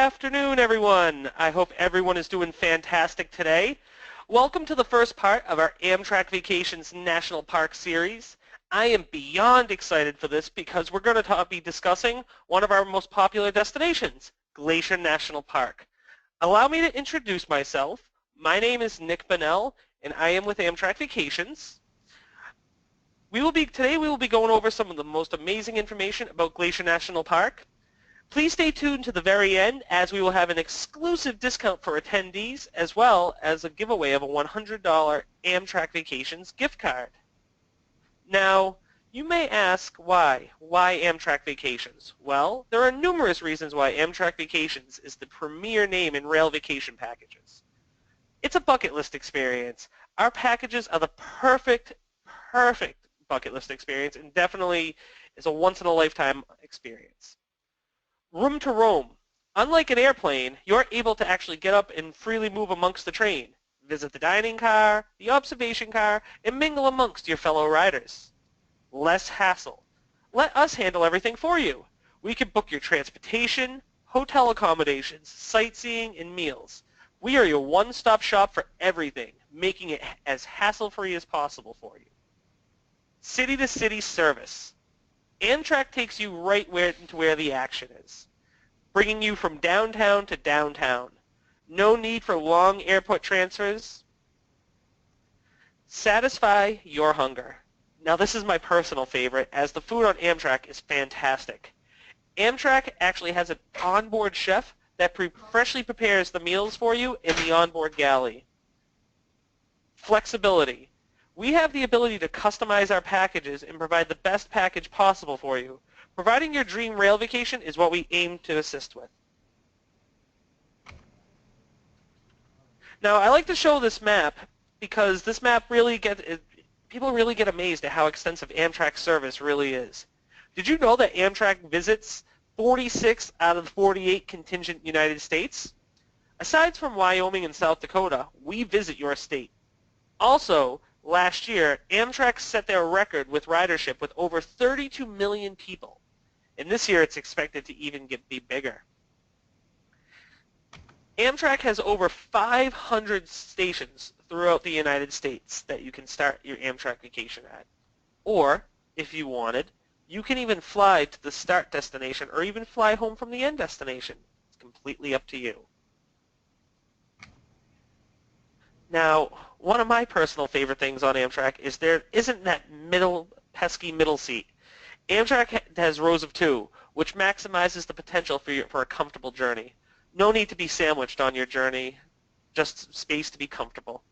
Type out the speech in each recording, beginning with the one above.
afternoon, everyone. I hope everyone is doing fantastic today. Welcome to the first part of our AMTRAK Vacations National Park series. I am beyond excited for this because we're going to be discussing one of our most popular destinations, Glacier National Park. Allow me to introduce myself. My name is Nick Bonnell, and I am with AMTRAK Vacations. Today we will be going over some of the most amazing information about Glacier National Park. Please stay tuned to the very end as we will have an exclusive discount for attendees as well as a giveaway of a $100 AMTRAK Vacations gift card. Now, you may ask why? Why AMTRAK Vacations? Well, there are numerous reasons why AMTRAK Vacations is the premier name in rail vacation packages. It's a bucket list experience. Our packages are the perfect bucket list experience and definitely is a once-in-a-lifetime experience. Room to roam. Unlike an airplane, you're able to actually get up and freely move amongst the train, visit the dining car, the observation car, and mingle amongst your fellow riders. Less hassle. Let us handle everything for you. We can book your transportation, hotel accommodations, sightseeing, and meals. We are your one-stop shop for everything, making it as hassle-free as possible for you. City-to-city service. AMTRAK takes you right into where the action is, bringing you from downtown to downtown. No need for long airport transfers. Satisfy your hunger. Now this is my personal favorite, as the food on AMTRAK is fantastic. AMTRAK actually has an onboard chef that freshly prepares the meals for you in the onboard galley. Flexibility. We have the ability to customize our packages and provide the best package possible for you. Providing your dream rail vacation is what we aim to assist with. Now, I like to show this map because this map people really get amazed at how extensive AMTRAK service really is. Did you know that AMTRAK visits 46 out of the 48 contingent United States? Aside from Wyoming and South Dakota, we visit your state. Also, last year, AMTRAK set their record with ridership with over 32 million people. And this year it's expected to even be bigger. AMTRAK has over 500 stations throughout the United States that you can start your AMTRAK vacation at. Or, if you wanted, you can even fly to the start destination or even fly home from the end destination. It's completely up to you. Now, one of my personal favorite things on AMTRAK is there isn't that pesky middle seat. AMTRAK has rows of two, which maximizes the potential for a comfortable journey. No need to be sandwiched on your journey, just space to be comfortable.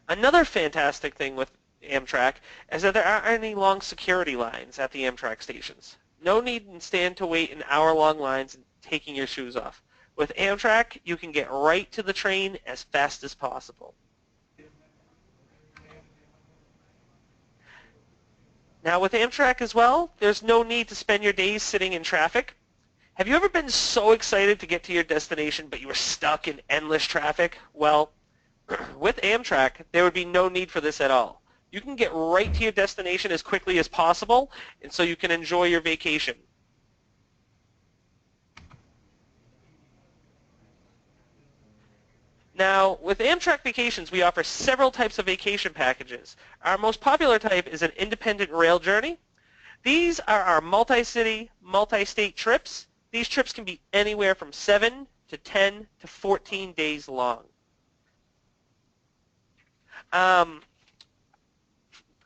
Another fantastic thing with AMTRAK is that there aren't any long security lines at the AMTRAK stations. No need to stand to wait in hour-long lines and taking your shoes off. With AMTRAK, you can get right to the train as fast as possible. Now with AMTRAK as well, there's no need to spend your days sitting in traffic. Have you ever been so excited to get to your destination but you were stuck in endless traffic? Well, with AMTRAK, there would be no need for this at all. You can get right to your destination as quickly as possible, and so you can enjoy your vacation. Now, with AMTRAK Vacations, we offer several types of vacation packages. Our most popular type is an independent rail journey. These are our multi-city, multi-state trips. These trips can be anywhere from 7 to 10 to 14 days long.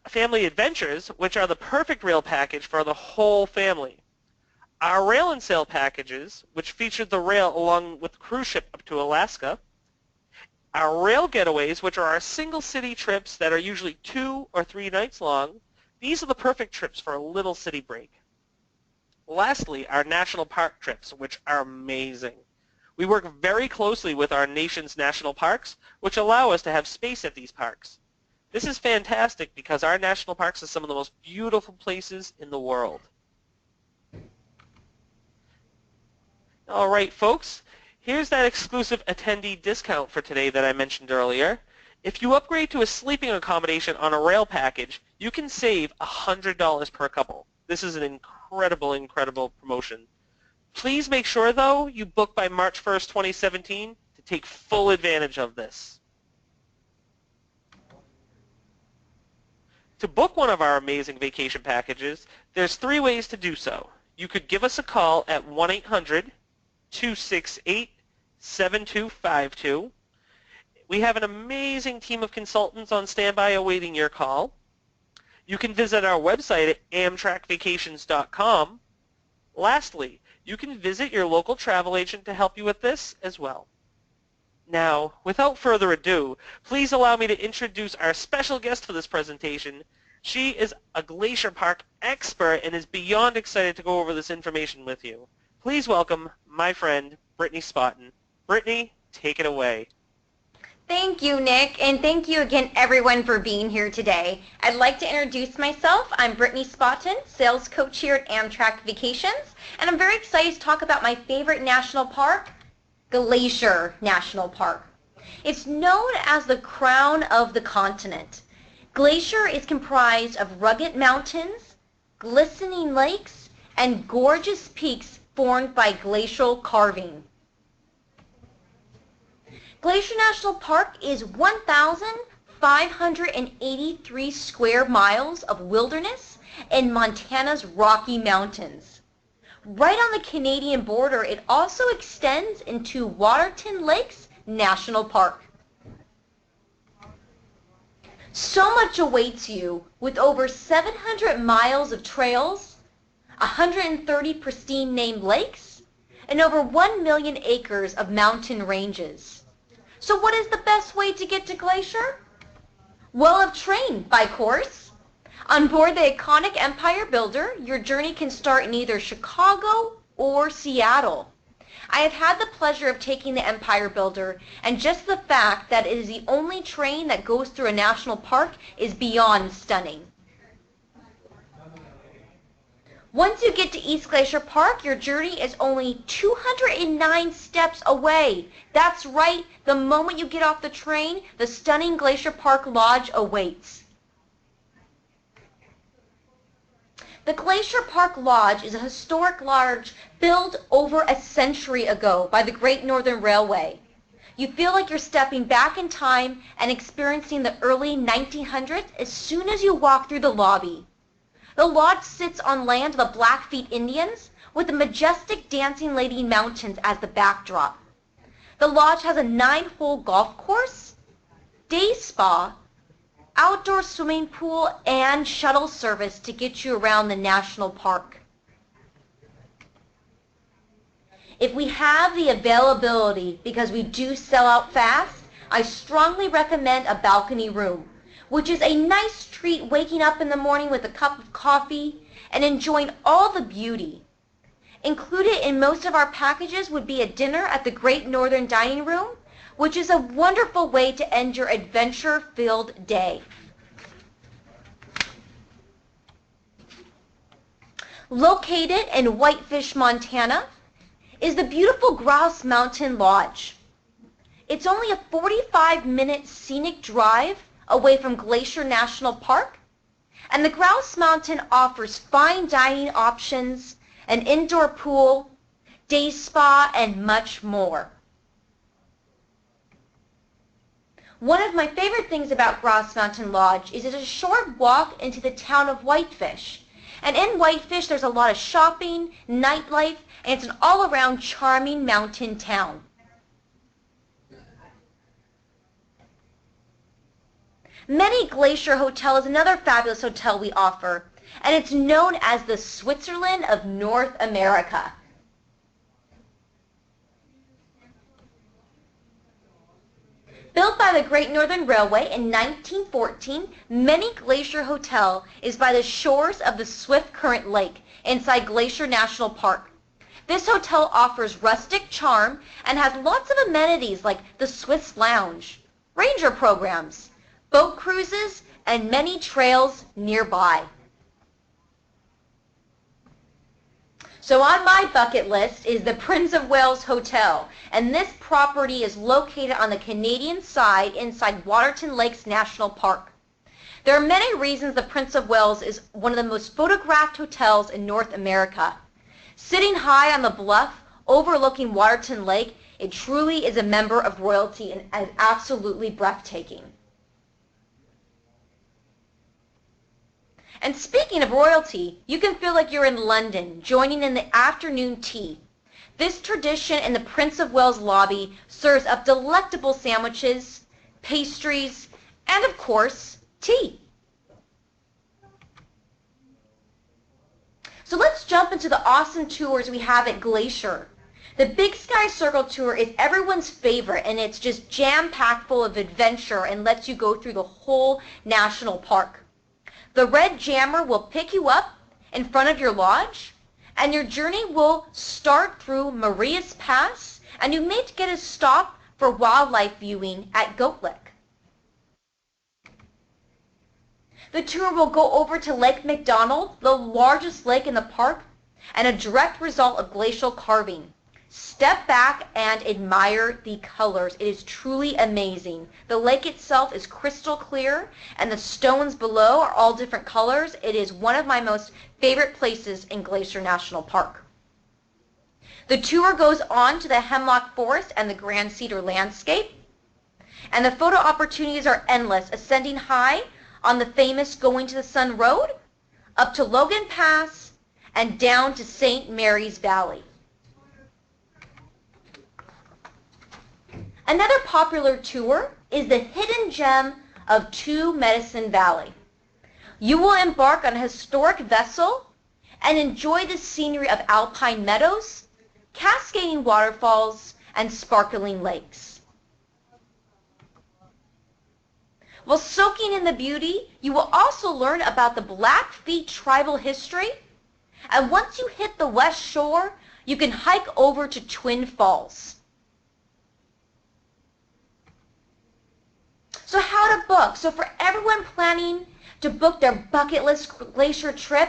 Family Adventures, which are the perfect rail package for the whole family. Our Rail and Sail packages, which feature the rail along with the cruise ship up to Alaska. Our Rail Getaways, which are our single city trips that are usually 2 or 3 nights long. These are the perfect trips for a little city break. Lastly, our National Park trips, which are amazing. We work very closely with our nation's national parks, which allow us to have space at these parks. This is fantastic because our national parks are some of the most beautiful places in the world. All right, folks. Here's that exclusive attendee discount for today that I mentioned earlier. If you upgrade to a sleeping accommodation on a rail package, you can save $100 per couple. This is an incredible promotion. Please make sure, though, you book by March 1st, 2017 to take full advantage of this. To book one of our amazing vacation packages, there's 3 ways to do so. You could give us a call at 1-800-268-7252. We have an amazing team of consultants on standby awaiting your call. You can visit our website at AMTRAKvacations.com. Lastly, you can visit your local travel agent to help you with this as well. Now, without further ado, please allow me to introduce our special guest for this presentation. She is a Glacier Park expert and is beyond excited to go over this information with you. Please welcome my friend, Brittany Spotton. Brittany, take it away. Thank you, Nick, and thank you again, everyone, for being here today. I'd like to introduce myself. I'm Brittany Spotton, sales coach here at AMTRAK Vacations, and I'm very excited to talk about my favorite national park, Glacier National Park. It's known as the crown of the continent. Glacier is comprised of rugged mountains, glistening lakes, and gorgeous peaks formed by glacial carving. Glacier National Park is 1,583 square miles of wilderness in Montana's Rocky Mountains. Right on the Canadian border, it also extends into Waterton Lakes National Park. So much awaits you with over 700 miles of trails, 130 pristine named lakes, and over 1 million acres of mountain ranges. So what is the best way to get to Glacier? Well, a train, by course. On board the iconic Empire Builder, your journey can start in either Chicago or Seattle. I have had the pleasure of taking the Empire Builder, and just the fact that it is the only train that goes through a national park is beyond stunning. Once you get to East Glacier Park, your journey is only 209 steps away. That's right, the moment you get off the train, the stunning Glacier Park Lodge awaits. The Glacier Park Lodge is a historic lodge built over a century ago by the Great Northern Railway. You feel like you're stepping back in time and experiencing the early 1900s as soon as you walk through the lobby. The lodge sits on land of the Blackfeet Indians with the majestic Dancing Lady Mountains as the backdrop. The lodge has a 9-hole golf course, day spa, outdoor swimming pool, and shuttle service to get you around the national park. If we have the availability, because we do sell out fast, I strongly recommend a balcony room, which is a nice treat waking up in the morning with a cup of coffee and enjoying all the beauty. Included in most of our packages would be a dinner at the Great Northern Dining Room, which is a wonderful way to end your adventure-filled day. Located in Whitefish, Montana, is the beautiful Grouse Mountain Lodge. It's only a 45-minute scenic drive away from Glacier National Park, and the Grouse Mountain offers fine dining options, an indoor pool, day spa, and much more. One of my favorite things about Grouse Mountain Lodge is it's a short walk into the town of Whitefish. And in Whitefish, there's a lot of shopping, nightlife, and it's an all-around charming mountain town. Many Glacier Hotel is another fabulous hotel we offer, and it's known as the Switzerland of North America. Built by the Great Northern Railway in 1914, Many Glacier Hotel is by the shores of the Swift Current Lake inside Glacier National Park. This hotel offers rustic charm and has lots of amenities like the Swiss Lounge, ranger programs, boat cruises, and many trails nearby. So on my bucket list is the Prince of Wales Hotel, and this property is located on the Canadian side inside Waterton Lakes National Park. There are many reasons the Prince of Wales is one of the most photographed hotels in North America. Sitting high on the bluff overlooking Waterton Lake, it truly is a member of royalty and is absolutely breathtaking. And speaking of royalty, you can feel like you're in London, joining in the afternoon tea. This tradition in the Prince of Wales lobby serves up delectable sandwiches, pastries, and of course, tea. So let's jump into the awesome tours we have at Glacier. The Big Sky Circle Tour is everyone's favorite, and it's just jam-packed full of adventure and lets you go through the whole national park. The Red Jammer will pick you up in front of your lodge, and your journey will start through Marias Pass, and you may get a stop for wildlife viewing at Goat Lick. The tour will go over to Lake McDonald, the largest lake in the park, and a direct result of glacial carving. Step back and admire the colors. It is truly amazing. The lake itself is crystal clear, and the stones below are all different colors. It is one of my most favorite places in Glacier National Park. The tour goes on to the Hemlock Forest and the Grand Cedar landscape, and the photo opportunities are endless, ascending high on the famous Going to the Sun Road, up to Logan Pass, and down to St. Mary's Valley. Another popular tour is the hidden gem of Two Medicine Valley. You will embark on a historic vessel and enjoy the scenery of alpine meadows, cascading waterfalls, and sparkling lakes. While soaking in the beauty, you will also learn about the Blackfeet tribal history, and once you hit the west shore, you can hike over to Twin Falls. So how to book? So for everyone planning to book their bucket list glacier trip,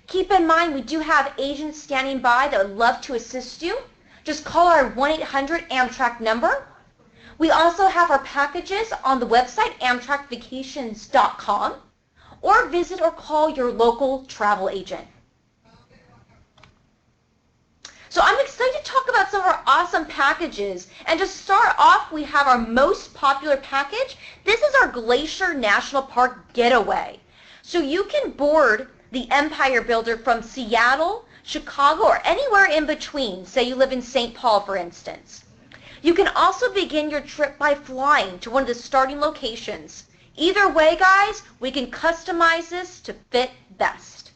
keep in mind we do have agents standing by that would love to assist you. Just call our 1-800-AMTRAK number. We also have our packages on the website, AMTRAKVacations.com, or visit or call your local travel agent. So I'm excited to talk about some of our awesome packages. And to start off, we have our most popular package. This is our Glacier National Park Getaway. So you can board the Empire Builder from Seattle, Chicago, or anywhere in between. Say you live in St. Paul, for instance. You can also begin your trip by flying to one of the starting locations. Either way, guys, we can customize this to fit best.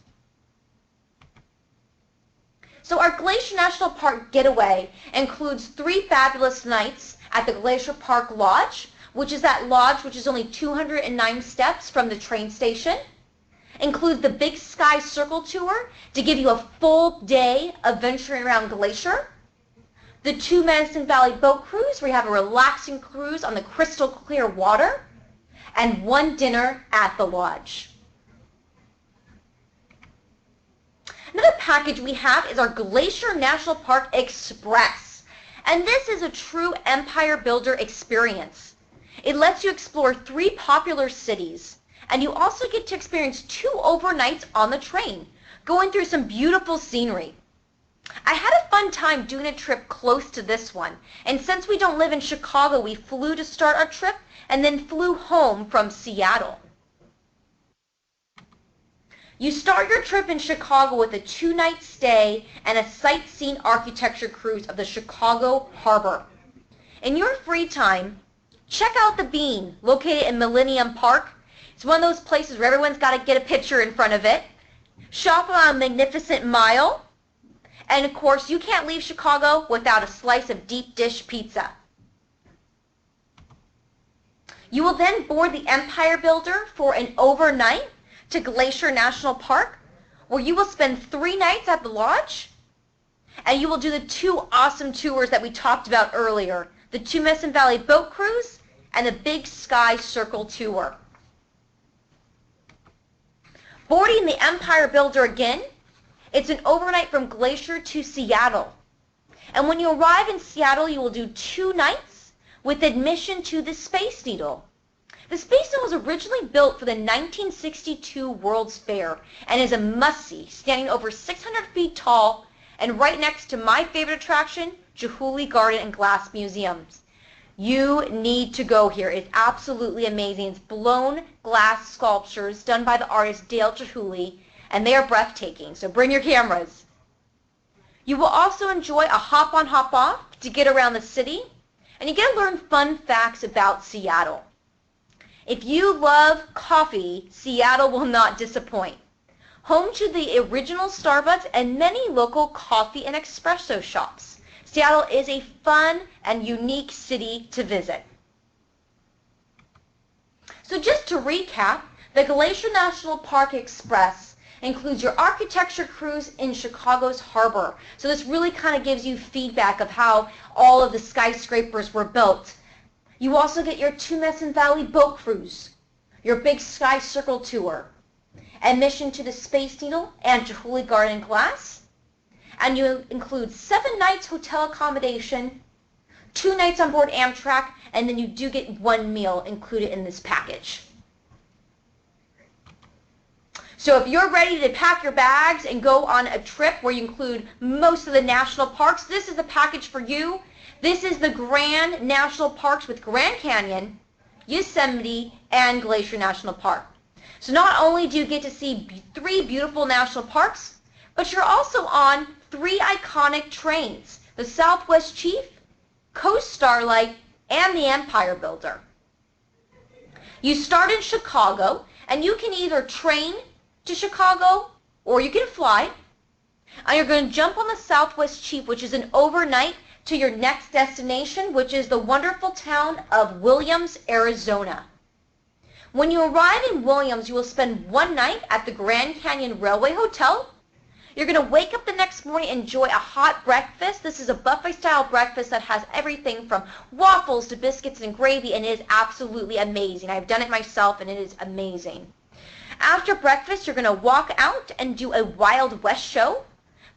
So our Glacier National Park Getaway includes 3 fabulous nights at the Glacier Park Lodge, which is that lodge which is only 209 steps from the train station. Includes the Big Sky Circle Tour to give you a full day of venturing around Glacier. The Two Medicine Valley Boat Cruise, where you have a relaxing cruise on the crystal clear water, and one dinner at the lodge. Another package we have is our Glacier National Park Express. And this is a true Empire Builder experience. It lets you explore 3 popular cities, and you also get to experience 2 overnights on the train, going through some beautiful scenery. I had a fun time doing a trip close to this one, and since we don't live in Chicago, we flew to start our trip and then flew home from Seattle. You start your trip in Chicago with a 2-night stay and a sightseeing architecture cruise of the Chicago Harbor. In your free time, check out the Bean, located in Millennium Park. It's one of those places where everyone's got to get a picture in front of it. Shop around Magnificent Mile. And of course, you can't leave Chicago without a slice of deep dish pizza. You will then board the Empire Builder for an overnight to Glacier National Park, where you will spend 3 nights at the lodge, and you will do the 2 awesome tours that we talked about earlier, the Two Medicine Valley Boat Cruise and the Big Sky Circle Tour. Boarding the Empire Builder again, it's an overnight from Glacier to Seattle. And when you arrive in Seattle, you will do 2 nights with admission to the Space Needle. The Space Needle was originally built for the 1962 World's Fair and is a must-see, standing over 600 feet tall and right next to my favorite attraction, Chihuly Garden and Glass Museums. You need to go here. It's absolutely amazing. It's blown glass sculptures done by the artist Dale Chihuly, and they are breathtaking, so bring your cameras. You will also enjoy a hop-on, hop-off to get around the city, and you get to learn fun facts about Seattle. If you love coffee, Seattle will not disappoint. Home to the original Starbucks and many local coffee and espresso shops, Seattle is a fun and unique city to visit. So just to recap, the Glacier National Park Express includes your architecture cruise in Chicago's harbor. So this really kind of gives you feedback of how all of the skyscrapers were built. You also get your Two-Medicine Valley boat cruise, your Big Sky Circle tour, admission to the Space Needle and Chihuly Garden Glass, and you include 7 nights hotel accommodation, 2 nights on board AMTRAK, and then you do get 1 meal included in this package. So if you're ready to pack your bags and go on a trip where you include most of the national parks, this is the package for you. This is the Grand National Parks with Grand Canyon, Yosemite, and Glacier National Park. So not only do you get to see 3 beautiful national parks, but you're also on 3 iconic trains, the Southwest Chief, Coast Starlight, and the Empire Builder. You start in Chicago, and you can either train to Chicago or you can fly. And you're going to jump on the Southwest Chief, which is an overnight to your next destination, which is the wonderful town of Williams, Arizona. When you arrive in Williams, you will spend 1 night at the Grand Canyon Railway Hotel. You're going to wake up the next morning and enjoy a hot breakfast. This is a buffet-style breakfast that has everything from waffles to biscuits and gravy, and it is absolutely amazing. I've done it myself, and it is amazing. After breakfast, you're going to walk out and do a Wild West show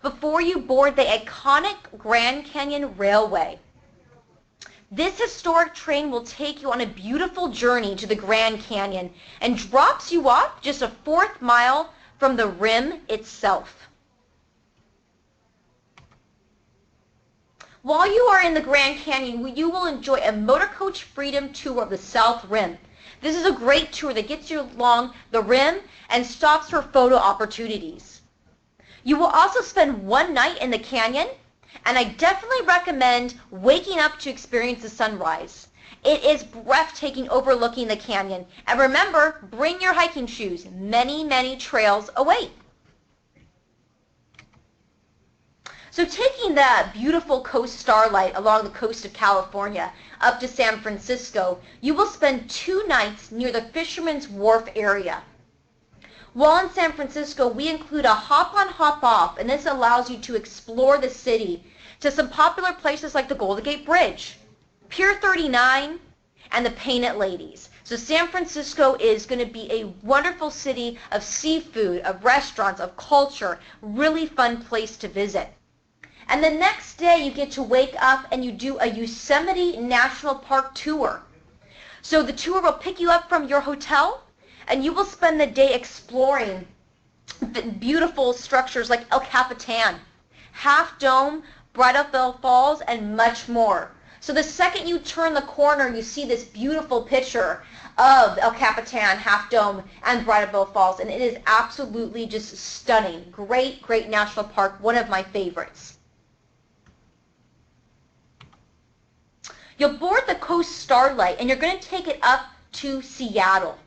before you board the iconic Grand Canyon Railway. This historic train will take you on a beautiful journey to the Grand Canyon and drops you off just a 4th mile from the rim itself. While you are in the Grand Canyon, you will enjoy a Motorcoach Freedom tour of the South Rim. This is a great tour that gets you along the rim and stops for photo opportunities. You will also spend 1 night in the canyon, and I definitely recommend waking up to experience the sunrise. It is breathtaking overlooking the canyon. And remember, bring your hiking shoes. Many, many trails await. So taking the beautiful Coast Starlight along the coast of California up to San Francisco, you will spend 2 nights near the Fisherman's Wharf area. While in San Francisco, we include a hop-on, hop-off, and this allows you to explore the city to some popular places like the Golden Gate Bridge, Pier 39, and the Painted Ladies. So San Francisco is going to be a wonderful city of seafood, of restaurants, of culture, really fun place to visit. And the next day, you get to wake up and you do a Yosemite National Park tour. So the tour will pick you up from your hotel, and you will spend the day exploring the beautiful structures like El Capitan, Half Dome, Bridal Falls, and much more. So the second you turn the corner, you see this beautiful picture of El Capitan, Half Dome, and Bridal Falls, and it is absolutely just stunning. Great, great national park, one of my favorites. You'll board the Coast Starlight, and you're going to take it up to Seattle.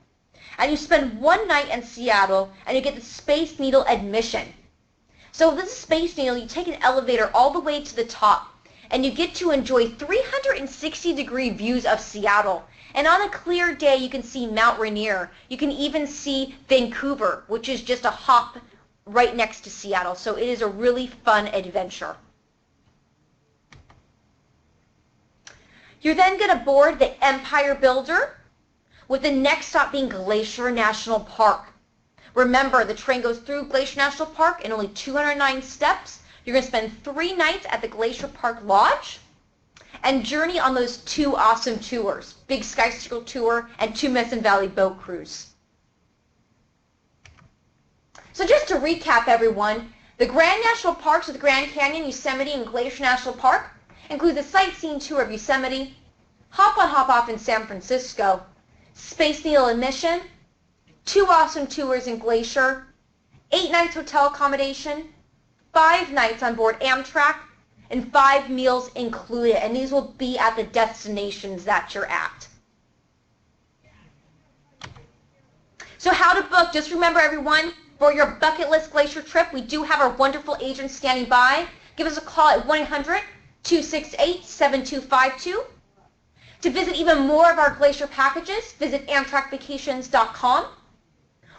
And you spend 1 night in Seattle, and you get the Space Needle admission. So this is Space Needle. You take an elevator all the way to the top, and you get to enjoy 360-degree views of Seattle. And on a clear day, you can see Mount Rainier. You can even see Vancouver, which is just a hop right next to Seattle. So it is a really fun adventure. You're then going to board the Empire Builder, with the next stop being Glacier National Park. Remember, the train goes through Glacier National Park in only 209 steps. You're going to spend 3 nights at the Glacier Park Lodge and journey on those 2 awesome tours, Big Sky Circle Tour and Two-Medicine Valley Boat Cruise. So just to recap, everyone, The Grand National Parks of the Grand Canyon, Yosemite, and Glacier National Park include the sightseeing tour of Yosemite, hop on, hop off in San Francisco, Space Needle admission, 2 awesome tours in Glacier, 8 nights hotel accommodation, 5 nights on board AMTRAK, and 5 meals included, and these will be at the destinations that you're at. So how to book, just remember everyone, for your bucket list Glacier trip, we do have our wonderful agents standing by. Give us a call at 1-800-268-7252. To visit even more of our Glacier packages, visit AMTRAKVacations.com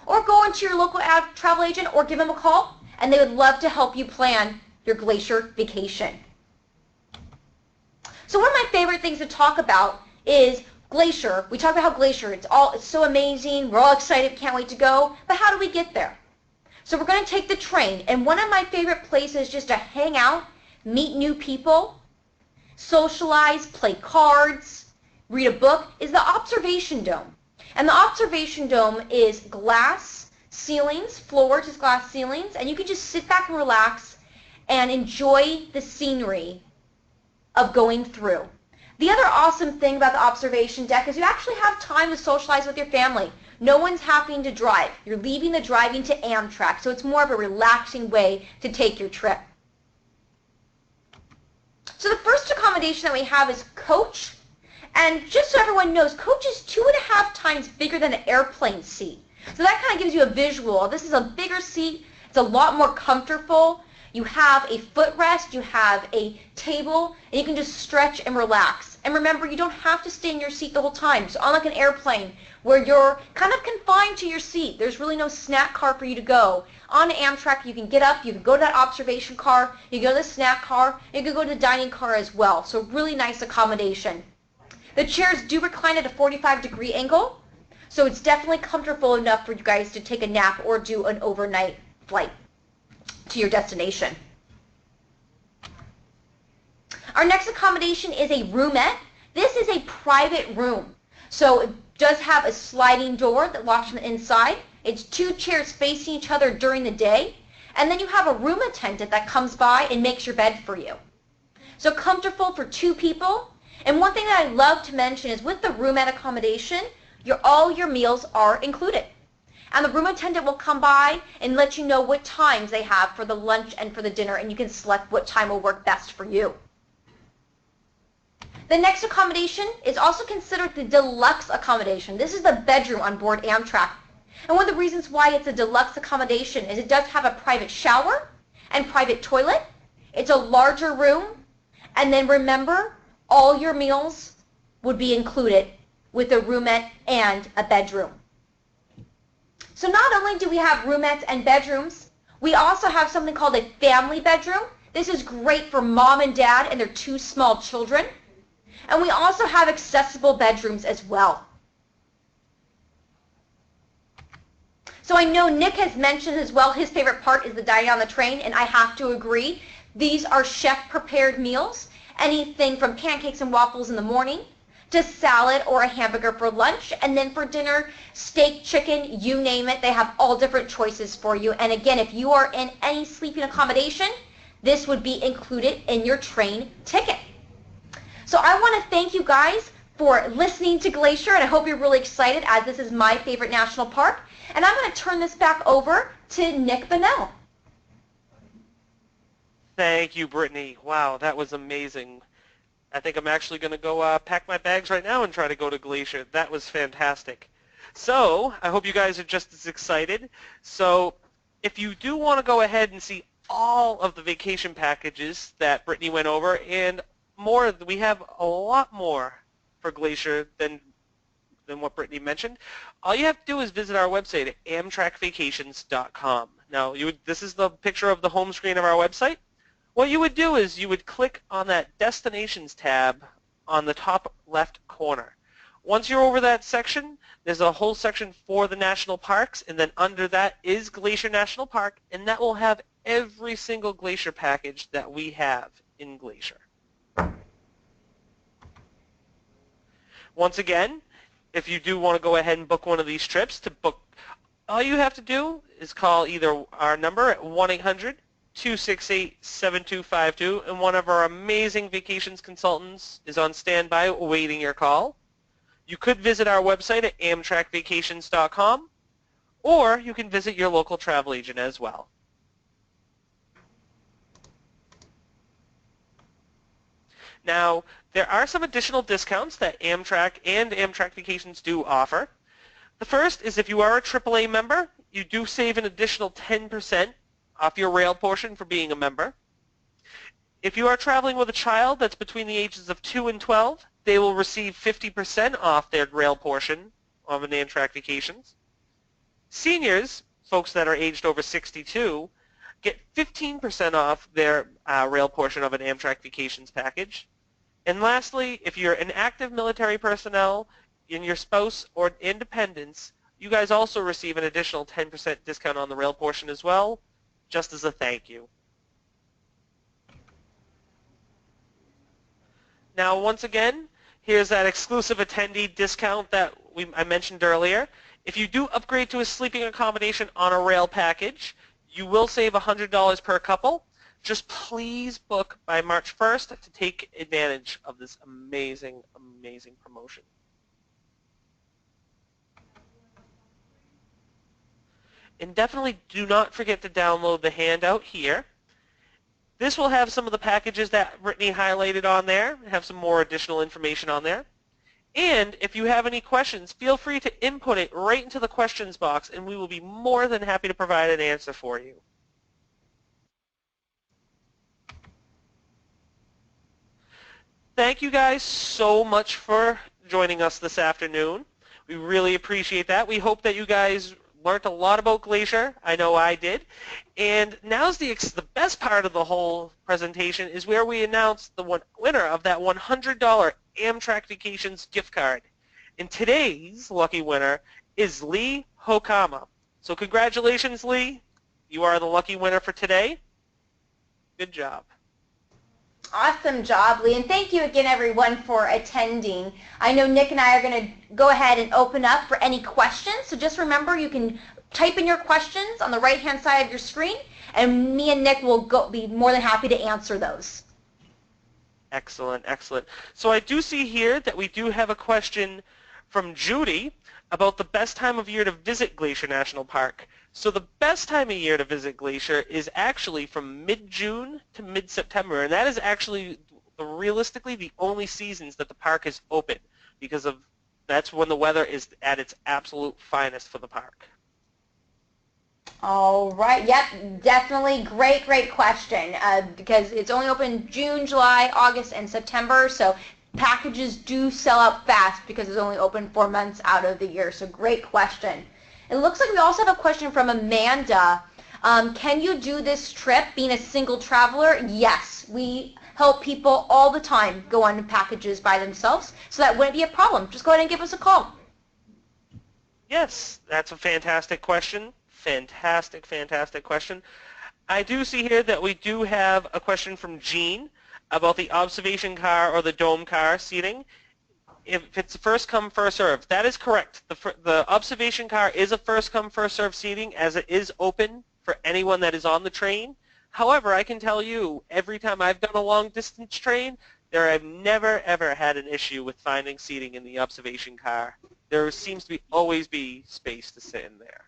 or go into your local travel agent or give them a call, and they would love to help you plan your Glacier vacation. So one of my favorite things to talk about is Glacier. We talk about how Glacier, it's so amazing, we're all excited, can't wait to go, but how do we get there? So we're going to take the train, and one of my favorite places just to hang out, meet new people, socialize, play cards, read a book, is the Observation Dome. And the Observation Dome is glass ceilings, floor to glass ceilings, and you can just sit back and relax and enjoy the scenery of going through. The other awesome thing about the observation deck is you actually have time to socialize with your family. No one's having to drive. You're leaving the driving to AMTRAK, so it's more of a relaxing way to take your trip. So the first accommodation that we have is coach. And just so everyone knows, coach is 2.5 times bigger than an airplane seat. So that kind of gives you a visual. This is a bigger seat. It's a lot more comfortable. You have a footrest, you have a table, and you can just stretch and relax. And remember, you don't have to stay in your seat the whole time. So unlike an airplane where you're kind of confined to your seat, there's really no snack car for you to go. On AMTRAK, you can get up, you can go to that observation car, you can go to the snack car, you can go to the dining car as well. So really nice accommodation. The chairs do recline at a 45-degree angle, so it's definitely comfortable enough for you guys to take a nap or do an overnight flight to your destination. Our next accommodation is a roomette. This is a private room. So it does have a sliding door that locks from the inside. It's 2 chairs facing each other during the day. And then you have a room attendant that comes by and makes your bed for you. So comfortable for 2 people. And one thing that I love to mention is with the roomette accommodation, all your meals are included. And the room attendant will come by and let you know what times they have for the lunch and for the dinner, and you can select what time will work best for you. The next accommodation is also considered the deluxe accommodation. This is the bedroom on board AMTRAK. And one of the reasons why it's a deluxe accommodation is it does have a private shower and private toilet. It's a larger room. And then remember, all your meals would be included with a roomette and a bedroom. So not only do we have roomettes and bedrooms, we also have something called a family bedroom. This is great for mom and dad and their 2 small children. And we also have accessible bedrooms as well. So I know Nick has mentioned as well his favorite part is the dining on the train, and I have to agree. These are chef-prepared meals, anything from pancakes and waffles in the morning to salad or a hamburger for lunch, and then for dinner, steak, chicken, you name it. They have all different choices for you. And again, if you are in any sleeping accommodation, this would be included in your train ticket. So I want to thank you guys for listening to Glacier, and I hope you're really excited as this is my favorite national park. And I'm going to turn this back over to Nick Bonnell. Thank you, Brittany. Wow, that was amazing. I think I'm actually going to go pack my bags right now and try to go to Glacier. That was fantastic. So I hope you guys are just as excited. So if you do want to go ahead and see all of the vacation packages that Brittany went over and more, we have a lot more for Glacier than what Brittany mentioned. All you have to do is visit our website at AMTRAKVacations.com. Now, this is the picture of the home screen of our website. What you would do is you would click on that Destinations tab on the top left corner. Once you're over that section, there's a whole section for the national parks, and then under that is Glacier National Park, and that will have every single Glacier package that we have in Glacier. Once again, if you do want to go ahead and book one of these trips, all you have to do is call either our number at 268-7252, and one of our amazing vacations consultants is on standby awaiting your call. You could visit our website at amtrakvacations.com, or you can visit your local travel agent as well. Now, there are some additional discounts that Amtrak and AMTRAK Vacations do offer. The first is if you are a AAA member, you do save an additional 10% off your rail portion for being a member. If you are traveling with a child that's between the ages of 2 and 12, they will receive 50% off their rail portion of an AMTRAK Vacations. Seniors, folks that are aged over 62, get 15% off their rail portion of an AMTRAK Vacations package. And lastly, if you're an active military personnel and your spouse or independents, you guys also receive an additional 10% discount on the rail portion as well, just as a thank you. Now, once again, here's that exclusive attendee discount that I mentioned earlier. If you do upgrade to a sleeping accommodation on a rail package, you will save $100 per couple. Just please book by March 1st to take advantage of this amazing, amazing promotion. And definitely do not forget to download the handout here. This will have some of the packages that Brittany highlighted on there, have some more additional information on there. And if you have any questions, feel free to input it right into the questions box, and we will be more than happy to provide an answer for you. Thank you guys so much for joining us this afternoon. We really appreciate that. We hope that you guys learned a lot about Glacier. I know I did. And now's the best part of the whole presentation is where we announce the winner of that $100 AMTRAK Vacations gift card. And today's lucky winner is Lee Hokama. So congratulations, Lee. You are the lucky winner for today. Good job. Awesome job, Lee, and thank you again, everyone, for attending. I know Nick and I are going to go ahead and open up for any questions, so just remember you can type in your questions on the right-hand side of your screen, and me and Nick will be more than happy to answer those. Excellent, excellent. So I do see here that we do have a question from Judy about the best time of year to visit Glacier National Park. So the best time of year to visit Glacier is actually from mid-June to mid-September, and that is actually realistically the only seasons that the park is open, because that's when the weather is at its absolute finest for the park. All right. Yep, definitely great question, because it's only open June, July, August, and September, so packages do sell out fast because it's only open 4 months out of the year, so great question. It looks like we also have a question from Amanda. Can you do this trip being a single traveler? Yes. We help people all the time go on packages by themselves, so that wouldn't be a problem. Just go ahead and give us a call. Yes, that's a fantastic question. Fantastic, fantastic question. I do see here that we do have a question from Jean about the observation car or the dome car seating. If it's first come, first serve, that is correct. The observation car is a first come, first serve seating, as it is open for anyone that is on the train. However, I can tell you, every time I've done a long distance train, I've never ever had an issue with finding seating in the observation car. There seems to always be space to sit in there,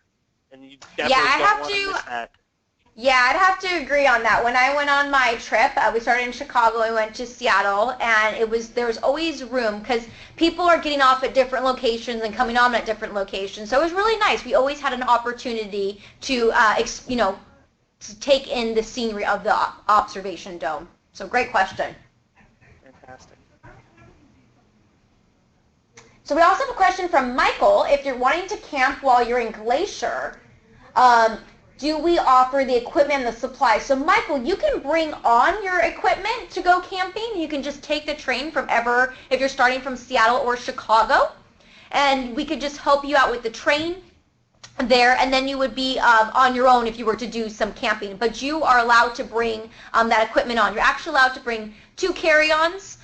and you definitely don't want to miss that. Yeah, I'd have to agree on that. When I went on my trip, we started in Chicago, we went to Seattle, and there was always room because people are getting off at different locations and coming on at different locations. So it was really nice. We always had an opportunity to, to take in the scenery of the observation dome. So great question. Fantastic. So we also have a question from Michael. If you're wanting to camp while you're in Glacier, do we offer the equipment and the supplies? So Michael, you can bring on your equipment to go camping. You can just take the train if you're starting from Seattle or Chicago, and we could just help you out with the train there, and then you would be on your own if you were to do some camping. But you are allowed to bring that equipment on. You're actually allowed to bring 2 carry-ons,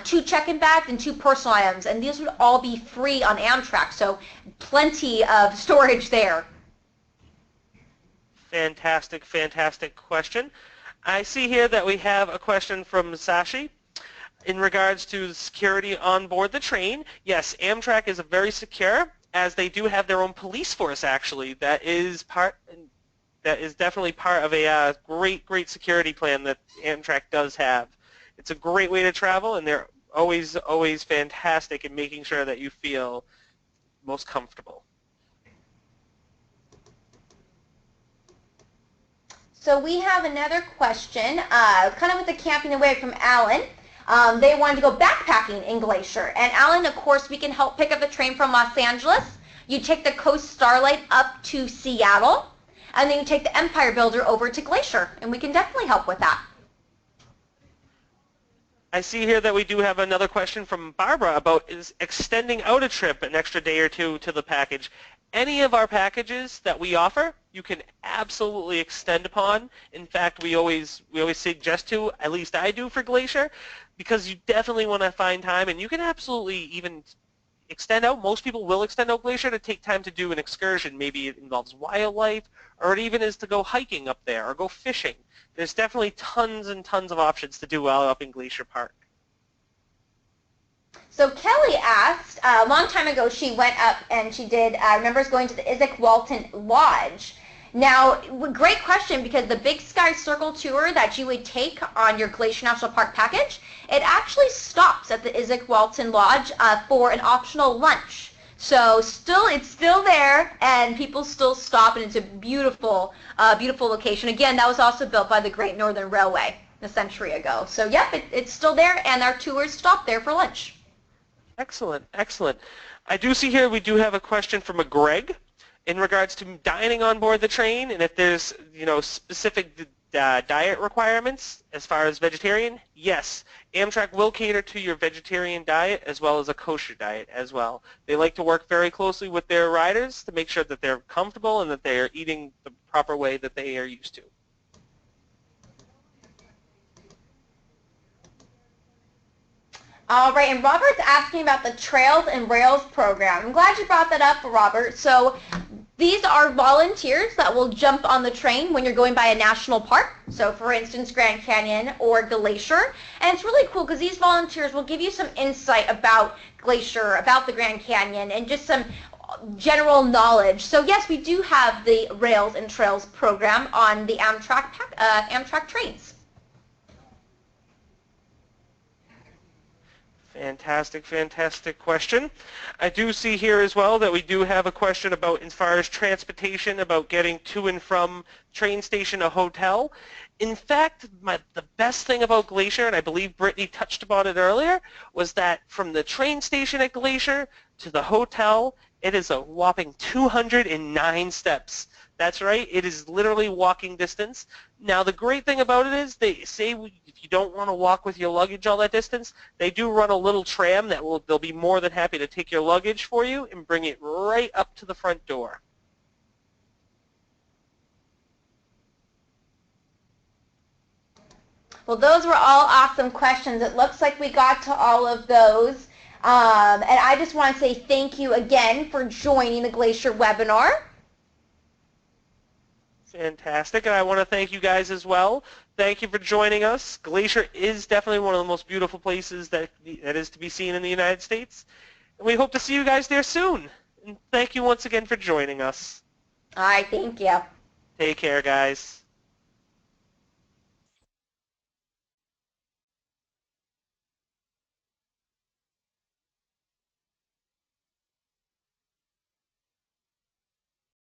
2 check-in bags, and 2 personal items, and these would all be free on Amtrak, so plenty of storage there. Fantastic, fantastic question. I see here that we have a question from Sashi in regards to the security on board the train. Yes, Amtrak is very secure, as they do have their own police force. Actually, that is definitely part of a great security plan that Amtrak does have. It's a great way to travel, and they're always fantastic in making sure that you feel most comfortable. So we have another question, kind of with the camping away from Alan. They wanted to go backpacking in Glacier. And Alan, of course, we can help pick up the train from Los Angeles. You take the Coast Starlight up to Seattle, and then you take the Empire Builder over to Glacier, and we can definitely help with that. I see here that we do have another question from Barbara about is extending out a trip an extra day or two to the package. Any of our packages that we offer, you can absolutely extend upon. In fact, we always suggest to, at least I do for Glacier, because you definitely want to find time, and you can absolutely even extend out. Most people will extend out Glacier to take time to do an excursion. Maybe it involves wildlife, or it even is to go hiking up there or go fishing. There's definitely tons and tons of options to do while up in Glacier Park. So Kelly asked, a long time ago she went up and she did, remembers going to the Isaac Walton Lodge. Now, great question, because the Big Sky Circle tour that you would take on your Glacier National Park package, it actually stops at the Isaac Walton Lodge for an optional lunch. So it's still there, and people still stop, and it's a beautiful, beautiful location. Again, that was also built by the Great Northern Railway a century ago. So yep, it's still there, and our tours stop there for lunch. Excellent, excellent. I do see here we do have a question from a Greg in regards to dining on board the train, and if there's specific diet requirements as far as vegetarian. Yes, Amtrak will cater to your vegetarian diet as well as a kosher diet as well. They like to work very closely with their riders to make sure that they're comfortable and that they are eating the proper way that they are used to. All right, and Robert's asking about the Trails and Rails program. I'm glad you brought that up, Robert. So these are volunteers that will jump on the train when you're going by a national park. So for instance, Grand Canyon or Glacier. And it's really cool because these volunteers will give you some insight about Glacier, about the Grand Canyon, and just some general knowledge. So yes, we do have the Rails and Trails program on the Amtrak trains. Fantastic, fantastic question. I do see here as well that we do have a question about, as far as transportation, about getting to and from train station or hotel. In fact, the best thing about Glacier, and I believe Brittany touched upon it earlier, was that from the train station at Glacier to the hotel, it is a whopping 209 steps. That's right, it is literally walking distance. Now the great thing about it is they say if you don't want to walk with your luggage all that distance, they do run a little tram that they'll be more than happy to take your luggage for you and bring it right up to the front door. Well, those were all awesome questions. It looks like we got to all of those. And I just want to say thank you again for joining the Glacier webinar. Fantastic, and I want to thank you guys as well. Thank you for joining us. Glacier is definitely one of the most beautiful places that is to be seen in the United States. And we hope to see you guys there soon. And thank you once again for joining us. All right, thank you. Take care, guys.